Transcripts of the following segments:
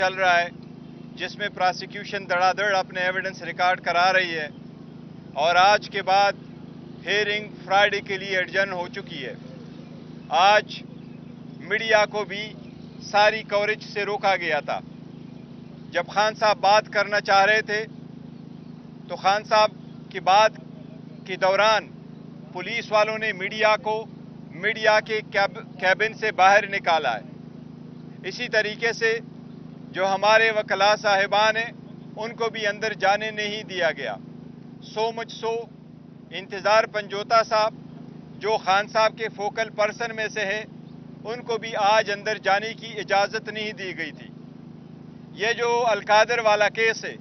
चल रहा है जिसमें प्रोसिक्यूशन धड़ाधड़ अपने एविडेंस रिकॉर्ड करा रही है और आज के बाद हियरिंग फ्राइडे के लिए एडजर्न हो चुकी है। आज मीडिया को भी सारी कवरेज से रोका गया था। जब खान साहब बात करना चाह रहे थे तो खान साहब की बात के दौरान पुलिस वालों ने मीडिया को मीडिया के कैबिन से बाहर निकाला है। इसी तरीके से जो हमारे वकला साहिबान हैं उनको भी अंदर जाने नहीं दिया गया। सो मुझ सो इंतज़ार पंजोता साहब जो खान साहब के फोकल पर्सन में से है उनको भी आज अंदर जाने की इजाज़त नहीं दी गई थी। ये जो अलकादर वाला केस है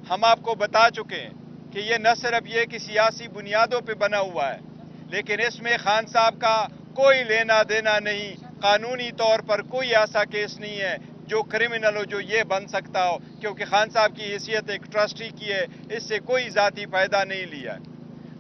हम आपको बता चुके हैं कि ये न सिर्फ ये कि सियासी बुनियादों पे बना हुआ है, लेकिन इसमें खान साहब का कोई लेना देना नहीं। कानूनी तौर पर कोई ऐसा केस नहीं है जो क्रिमिनल हो, जो ये बन सकता हो, क्योंकि खान साहब की हैसियत एक ट्रस्टी की है, इससे कोई ज़ाती फ़ायदा नहीं लिया है।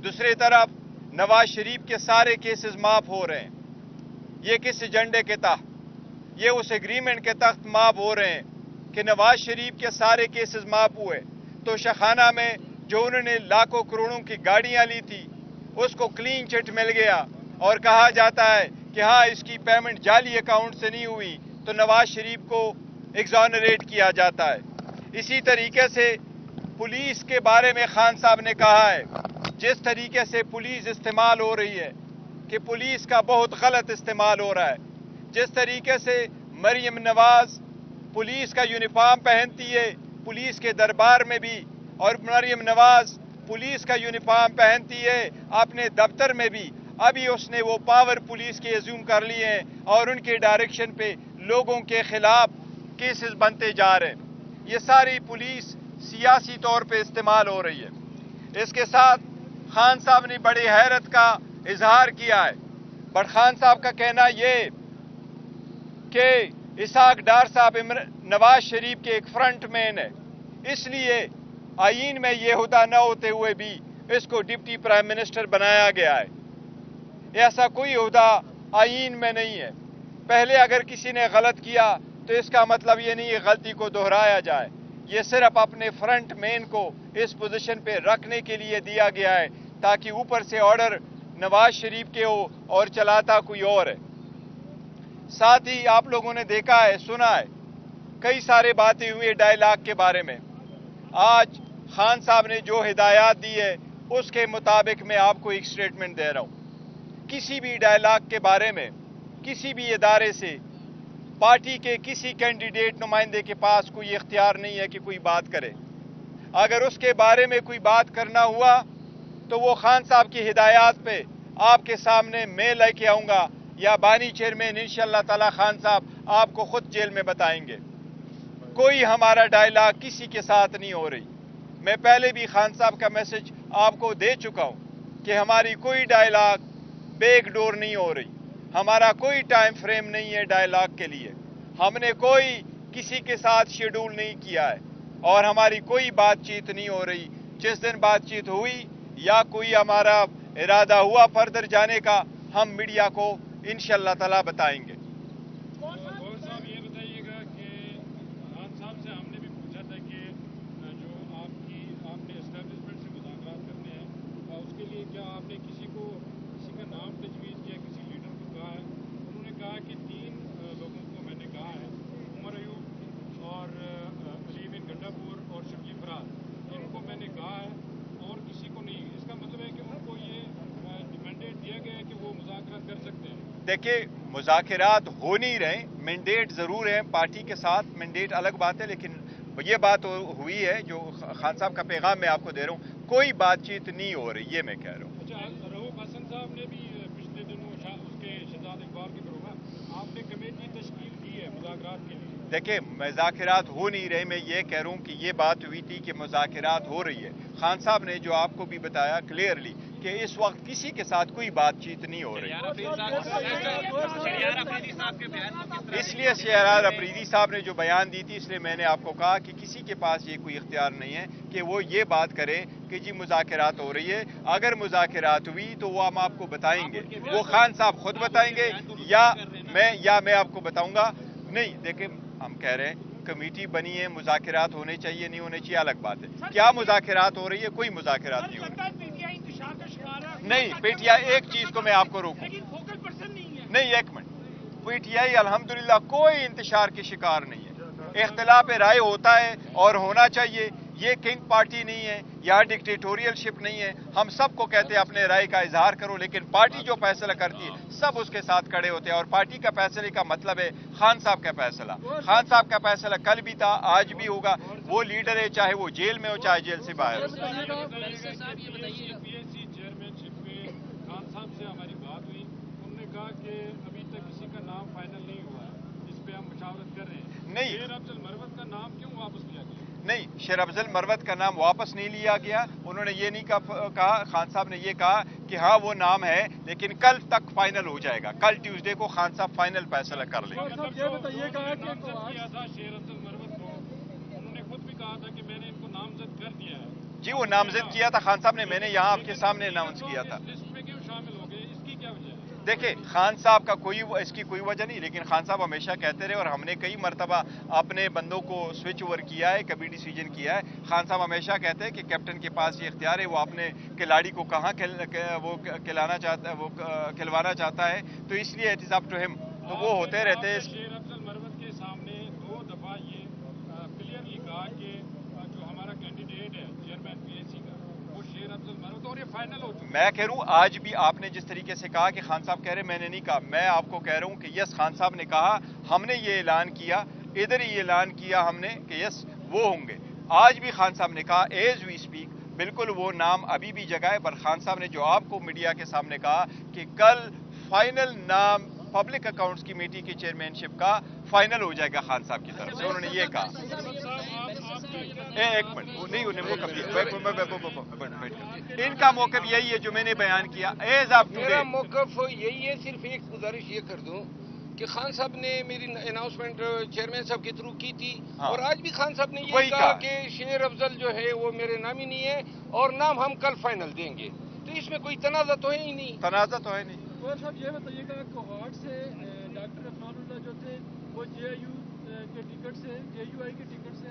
दूसरी तरफ नवाज शरीफ के सारे केसेस माफ़ हो रहे हैं। ये किस एजेंडे के तहत? ये उस एग्रीमेंट के तहत माफ़ हो रहे हैं कि नवाज शरीफ के सारे केसेस माफ़ हुए तो शखाना में जो उन्होंने लाखों करोड़ों की गाड़ियां ली थी उसको क्लीन चिट मिल गया और कहा जाता है कि हाँ इसकी पेमेंट जाली अकाउंट से नहीं हुई तो नवाज शरीफ को एग्जॉनरेट किया जाता है। इसी तरीके से पुलिस के बारे में खान साहब ने कहा है जिस तरीके से पुलिस इस्तेमाल हो रही है कि पुलिस का बहुत गलत इस्तेमाल हो रहा है। जिस तरीके से मरियम नवाज पुलिस का यूनिफॉर्म पहनती है पुलिस के दरबार में भी, और मरियम नवाज पुलिस का यूनिफॉर्म पहनती है अपने दफ्तर में भी, अभी उसने वो पावर पुलिस के एज्यूम कर लिए हैं और उनके डायरेक्शन पे लोगों के खिलाफ केसेस बनते जा रहे हैं। ये सारी पुलिस सियासी तौर पे इस्तेमाल हो रही है। इसके साथ खान साहब ने बड़ी हैरत का इजहार किया है। बट खान साहब का कहना ये कि इसाक डार साहब नवाज शरीफ के एक फ्रंट मैन है, इसलिए आईन में ये हुदा न होते हुए भी इसको डिप्टी प्राइम मिनिस्टर बनाया गया है। ऐसा कोई हुदा आईन में नहीं है। पहले अगर किसी ने गलत किया तो इसका मतलब ये नहीं है गलती को दोहराया जाए। ये सिर्फ अपने फ्रंट मैन को इस पोजीशन पे रखने के लिए दिया गया है ताकि ऊपर से ऑर्डर नवाज शरीफ के हो और चलाता कोई और है। साथ ही आप लोगों ने देखा है, सुना है, कई सारे बातें हुई डायलॉग के बारे में। आज खान साहब ने जो हिदायत दी है उसके मुताबिक मैं आपको एक स्टेटमेंट दे रहा हूं। किसी भी डायलॉग के बारे में किसी भी इदारे से पार्टी के किसी कैंडिडेट नुमाइंदे के पास कोई इख्तियार नहीं है कि कोई बात करे। अगर उसके बारे में कोई बात करना हुआ तो वो खान साहब की हिदायत पे आपके सामने मैं लेके आऊंगा या बानी चेयरमैन इंशाअल्लाह ताला खान साहब आपको खुद जेल में बताएंगे। कोई हमारा डायलॉग किसी के साथ नहीं हो रही। मैं पहले भी खान साहब का मैसेज आपको दे चुका हूं कि हमारी कोई डायलॉग बैकडोर नहीं हो रही। हमारा कोई टाइम फ्रेम नहीं है डायलॉग के लिए। हमने कोई किसी के साथ शेड्यूल नहीं किया है और हमारी कोई बातचीत नहीं हो रही। जिस दिन बातचीत हुई या कोई हमारा इरादा हुआ फर्दर जाने का हम मीडिया को इंशाअल्लाह ताला बताएंगे। साहब ये बताइएगा कि खान साहब से हमने भी पूछा था कि जो आपने एस्टेब्लिशमेंट से मुज़ाकरात करने हैं उसके लिए क्या आपने किसी का नाम तजवीज़ किया, किसी लीडर को कहा है? उन्होंने कहा कि 3 लोगों को मैंने कहा है, उमर अयूब और अली बिन गंडापुर और शकील फराज, इनको मैंने कहा है और किसी को नहीं। इसका मतलब है कि उनको ये मैंडेट दिया गया है कि वो मुज़ाकरात कर सकते हैं। देखिए मुज़ाकरात हो नहीं रहे, मैंडेट ज़रूर है पार्टी के साथ, मैंडेट अलग बात है, लेकिन ये बात हुई है जो खान साहब का पैगाम मैं आपको दे रहा हूँ, कोई बातचीत नहीं हो रही, ये मैं कह रहा हूँ। अच्छा, रऊफ हसन साहब ने भी पिछले दिनों उसके शहजाद इकबाल के प्रोग्राम आपने कमेटी तश्कील की है मुज़ाकरात के लिए। देखिए मुज़ाकरात हो नहीं रहे, मैं ये कह रहा हूँ कि ये बात हुई थी कि मुज़ाकरात हो रही है। खान साहब ने जो आपको भी बताया क्लियरली कि इस वक्त किसी के साथ कोई बातचीत नहीं हो रही। इसलिए शहरयार अफरीदी साहब ने जो बयान दी थी इसलिए मैंने आपको कहा कि किसी के पास ये कोई इख्तियार नहीं है कि वो ये बात करे कि जी मुज़ाकरात हो रही है। अगर मुज़ाकरात हुई तो वो हम आपको बताएंगे, वो खान साहब खुद बताएंगे या मैं आपको बताऊंगा। नहीं, देखिए हम कह रहे हैं कमेटी बनी है, मुज़ाकिरात होने चाहिए नहीं होने चाहिए अलग बात है। क्या मुज़ाकिरात हो रही है? कोई मुज़ाकिरात नहीं हो रही। नहीं, पीटीआई, एक चीज को मैं आपको रोकूं, नहीं एक मिनट, पीटीआई अल्हम्दुलिल्लाह कोई इंतशार की शिकार नहीं है। इख्तिलाफ राय होता है और होना चाहिए। ये किंग पार्टी नहीं है, यहाँ डिक्टेटोरियलशिप नहीं है। हम सबको कहते हैं अपने राय का इजहार करो, लेकिन पार्टी जो फैसला करती है सब उसके साथ खड़े होते हैं। और पार्टी का फैसले का मतलब है खान साहब का फैसला। खान साहब का फैसला कल भी था, आज भी होगा। वो लीडर है, चाहे वो जेल में हो चाहे जेल से बाहर हो। पीएससी चेयरमैनशिप पे खान साहब से हमारी बात हुई, उन्होंने कहा कि अभी तक किसी का नाम फाइनल नहीं हुआ, इस पे हम मुशावरत कर रहे हैं। नहीं, शेर अफजल मरवत का नाम क्यों वापस लिया गया? नहीं, शेर अफजल मरवत का नाम वापस नहीं लिया गया। उन्होंने ये नहीं कहा, खान साहब ने ये कहा कि हाँ वो नाम है, लेकिन कल तक फाइनल हो जाएगा। कल ट्यूसडे को खान साहब फाइनल फैसला कर लेंगे। मतलब ये बताइए कहा कि किया था शेर अफजल मरवत को, उन्होंने खुद भी कहा था कि मैंने इनको नामजद कर दिया है। जी, वो नामजद किया था खान साहब ने, मैंने यहाँ आपके सामने अनाउंस किया था। लिस्ट में क्यों शामिल हो गए, इसकी क्या वजह है? देखिए, खान साहब का इसकी कोई वजह नहीं, लेकिन खान साहब हमेशा कहते रहे और हमने कई मरतबा अपने बंदों को स्विच ओवर किया है, कभी डिसीजन किया है। खान साहब हमेशा कहते हैं कि कैप्टन के पास ये इख्तियार है, वो अपने खिलाड़ी को कहाँ खिलवाना चाहता है, तो इसलिए it is up to him. तो वो होते रहते हैं। शेर अफजल मरवत के सामने 2 दफा ये क्लियरली कहा कि जो हमारा कैंडिडेट है चेयरमैन पीएससी का वो शेर अफजल मरवत, और ये फाइनल हो चुका है। मैं कह रहा हूं, आज भी आपने जिस तरीके से कहा कि खान साहब कह रहे, मैंने नहीं कहा। मैं आपको कह रहा हूं कि यस, खान साहब ने कहा, हमने ये ऐलान किया, इधर ही ऐलान किया हमने कि यस वो होंगे। आज भी खान साहब ने कहा एज वी स्पीक, बिल्कुल वो नाम अभी भी जगह है। पर खान साहब ने जो आपको मीडिया के सामने कहा कि कल फाइनल नाम पब्लिक अकाउंट्स कमेटी की चेयरमैनशिप का फाइनल हो जाएगा खान साहब की तरफ से, उन्होंने ये कहा। एक मिनट, वो नहीं, उन्हें मौका दिया, इनका मौकफ यही है जो मैंने बयान किया। एज ऑफ मेरा मौकफ यही है, सिर्फ एक गुजारिश ये कर दूं कि खान साहब ने मेरी अनाउंसमेंट चेयरमैन साहब के थ्रू की थी। हाँ। और आज भी खान साहब ने ये कहा कि शेर अफजल जो है वो मेरे नाम ही नहीं है और नाम हम कल फाइनल देंगे। तो इसमें कोई तनाज़ा तो है ही नहीं। तनाज़ा तो है नहीं। और साहब ये बताइएगा, कोहाट से डॉक्टर अफमानुल्लाह जो थे वो जेयू के टिकट से, जेयूआई के टिकट से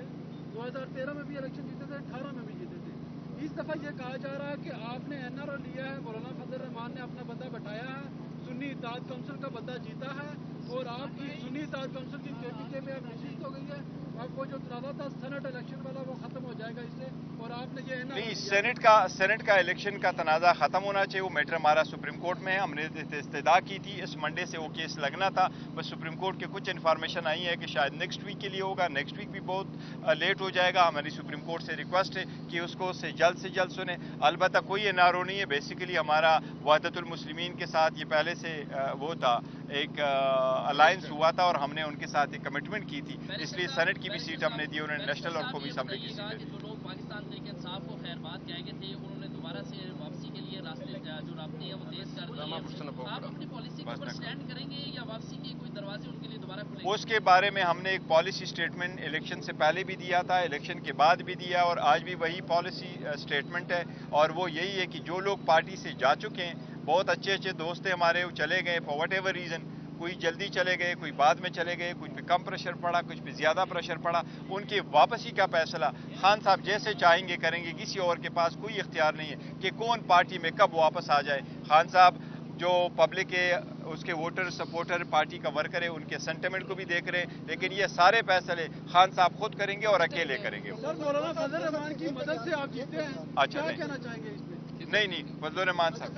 2013 में भी इलेक्शन जीते थे, 18 में भी जीते थे। इस दफा ये कहा जा रहा है कि आपने एनआरओ लिया है, मौलाना फजल रहमान ने अपना बंदा बैठाया है, सुन्नी इत्तेहाद काउंसिल का बंदा जीता है और आपकी सुन्नी इत्तेहाद काउंसिल की केपीके में अब नशिस्त हो गई है। अब वो जो तनाज़ा था सेनेट इलेक्शन वाला वो खत्म हो जाएगा इससे, और आपने ये नहीं, सेनेट का इलेक्शन का तनाज़ा खत्म होना चाहिए। वो मैटर हमारा सुप्रीम कोर्ट में है, हमने इस्तदा की थी, इस मंडे से वो केस लगना था। बस सुप्रीम कोर्ट के कुछ इन्फॉर्मेशन आई है कि शायद नेक्स्ट वीक के लिए होगा। नेक्स्ट वीक भी बहुत लेट हो जाएगा। हमारी सुप्रीम कोर्ट से रिक्वेस्ट है कि उसको उससे जल्द सुने। अलबत्ता कोई एनआरओ नहीं है, बेसिकली हमारा वहदतुल मुस्लिमीन के साथ ये पहले से वो था, एक अलायंस हुआ था और हमने उनके साथ एक कमिटमेंट की थी, इसलिए सेनेट की भी सीट हमने दी, उन्होंने नेशनल और कौमी असेंबली की सीट दी। जो लोग पाकिस्तान तहरीक इंसाफ को खैरबाद कहे थे, उन्होंने दोबारा से वापसी के लिए रास्ते जो रास्ते हैं वो तेज कर दिए हैं। आप अपनी पॉलिसी के ऊपर स्टैंड करेंगे या वापसी के कोई दरवाजे उनके लिए दोबारा खुलेंगे? उसके बारे में हमने एक पॉलिसी स्टेटमेंट इलेक्शन से पहले भी दिया था, इलेक्शन के बाद भी दिया, और आज भी वही पॉलिसी स्टेटमेंट है। और वो यही है कि जो लोग पार्टी से जा चुके हैं, बहुत अच्छे दोस्त हैं हमारे, वो चले गए फॉर वट एवर रीज़न, कोई जल्दी चले गए, कोई बाद में चले गए, कुछ पे कम प्रेशर पड़ा, कुछ पे ज़्यादा प्रेशर पड़ा, उनकी वापसी का फैसला खान साहब जैसे चाहेंगे करेंगे। किसी और के पास कोई इख्तियार नहीं है कि कौन पार्टी में कब वापस आ जाए। खान साहब जो पब्लिक है, उसके वोटर सपोर्टर, पार्टी का वर्कर है, उनके सेंटिमेंट को भी देख रहे हैं, लेकिन ये सारे फैसले खान साहब खुद करेंगे और अकेले करेंगे। सर, मौलाना फजल रहमान की मदद से आप जीते हैं, अच्छा, क्या नहीं। कहना चाहेंगे इसमें? नहीं, फजल रहमान साहब,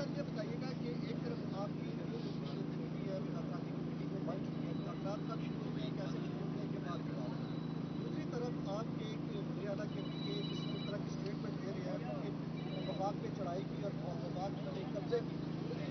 चढ़ाई की और कब्जे की,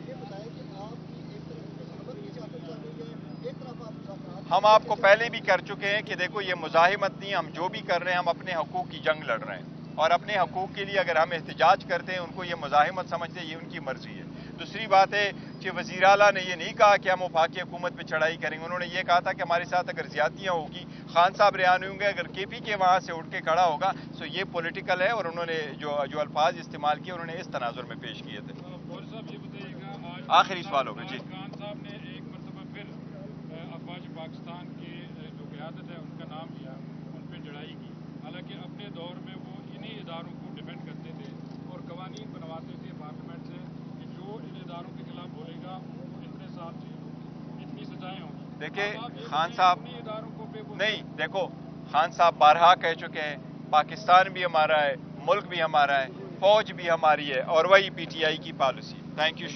ये बताएं कि आप एक तरफ सरबत की सियासत चल रही है, एक तरफ आप मुज़ाकरात। हम आपको पहले भी कर चुके हैं कि देखो ये मुज़ाहिमत नहीं, हम जो भी कर रहे हैं हम अपने हकूक़ की जंग लड़ रहे हैं, और अपने हकूक़ के लिए अगर हम एहतजाज करते हैं, उनको ये मुज़ाहिमत समझते हैं, ये उनकी मर्जी है। दूसरी बात है कि वज़ीर आला ने ये नहीं कहा कि हम वफाकी हुकूमत पे चढ़ाई करेंगे, उन्होंने ये कहा था कि हमारे साथ अगर ज्यादतियाँ होगी, खान साहब रिहा नहीं होंगे, अगर केपी के वहाँ से उठ के खड़ा होगा, तो ये पॉलिटिकल है। और उन्होंने जो अल्फाज इस्तेमाल किए, उन्होंने इस तनाजुर में पेश किए थे। आखिरी सवाल होगा जी। खान साहब ने एक मरतबा फिर अफवाज पाकिस्तान की जो क़यादत है उनका नाम लिया, देखिए आप ये खान बताइए साहब सुन्नी इदारों को बेवकूफ नहीं, देखो खान साहब बारहा कह चुके हैं पाकिस्तान भी हमारा है, मुल्क भी हमारा है, फौज भी हमारी है और वही पीटीआई की पॉलिसी। Thank you.